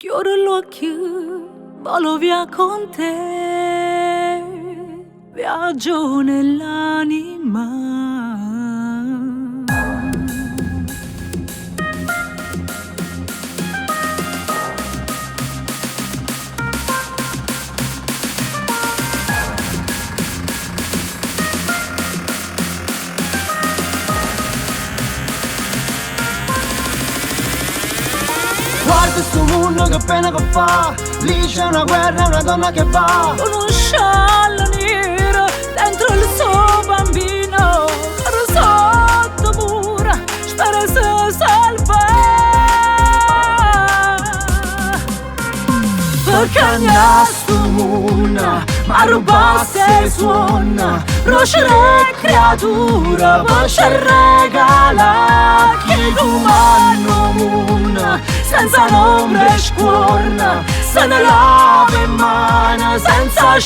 Chiudo gli occhi, volo via con te, viaggio nell'anima. Guarda sto mondo che pena che fa. Lì c'è una guerra e una donna che va Con un sciallo nero dentro il suo bambino, caro sotto mura, spera se salva. Perché ne sto mondo ma rubasse suona. Roscere creatura voce regala. Chi comando mondo senza nome e scuorna, se ne lava in mano senza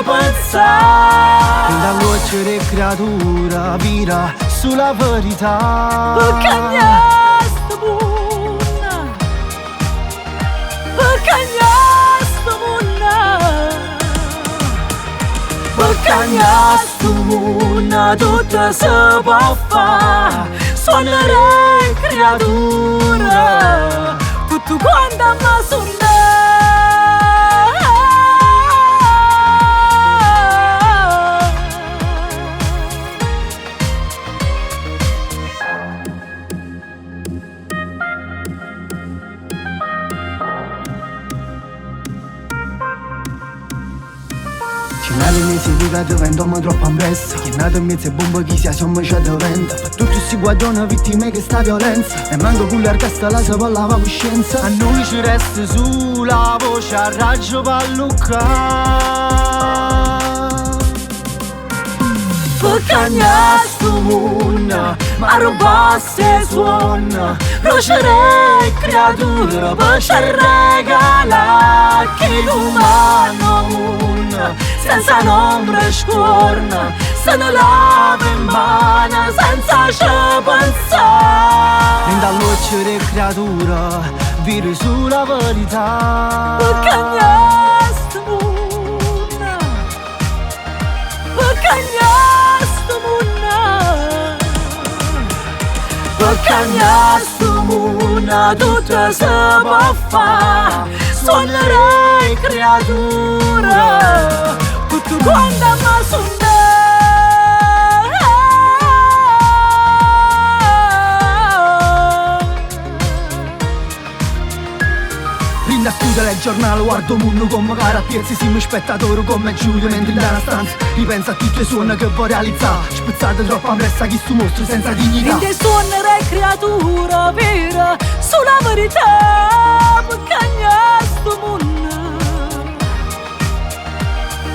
pensare. La voce di creatura vira sulla verità. Perché ne sto mondo, perché ne sto mondo, Perché ne sto mondo tutto si può fare. Suonare creatura tutto quanto mi sonda. Ci nati mesi di che diventiamo troppo ambessa. Chi nato in mezzo e bomba chi sia siamo già da venta. Per tutti si guardano vittime che sta violenza. E manco con l'arcasta la si può lavare coscienza. A noi ci resta sulla voce a raggio pallucca. Perché ne sto mondo ma rubasse suona. Roscere creatura voce regala. Chi umano mondo senza ombra e scorna, se ne lava in mano senza pensare. In da luce di creatura viri sulla verità. Perché ne sto mondo, perché ne sto mondo, Perché ne sto mondo tutto si può fare. Suonare creatura tutto quanto mi sonda. Rinda a studiare il giornale, guardo il mondo come cara a piezzi, siamo spettatori come Giulio mentre in una stanza ripensa a tutti i suoni che vuoi realizzare. Spezzate troppo ampressa chi su mostro senza dignità. Rinde suonare creatura vera sulla verità. Perché ne sto mondo,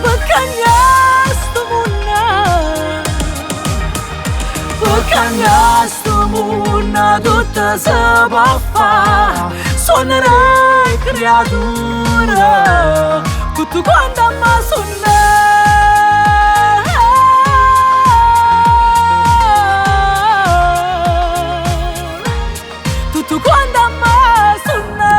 perché ne sto mondo, Perché ne sto mondo tutto si può fare. Suonare creatura tutto quanto mi sonda. Tutto quanto mi sonda.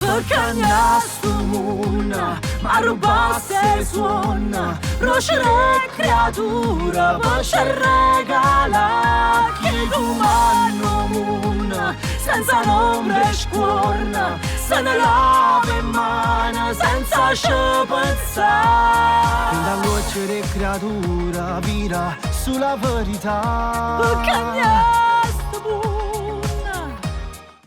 Perché ne sto mondo ma rubasse suona. Roscere creatura voce regala. Chi comando mondo senza ombra e scuorna, se ne lava in mano senza pensare. La voce di creatura vira sulla verità. Perché ne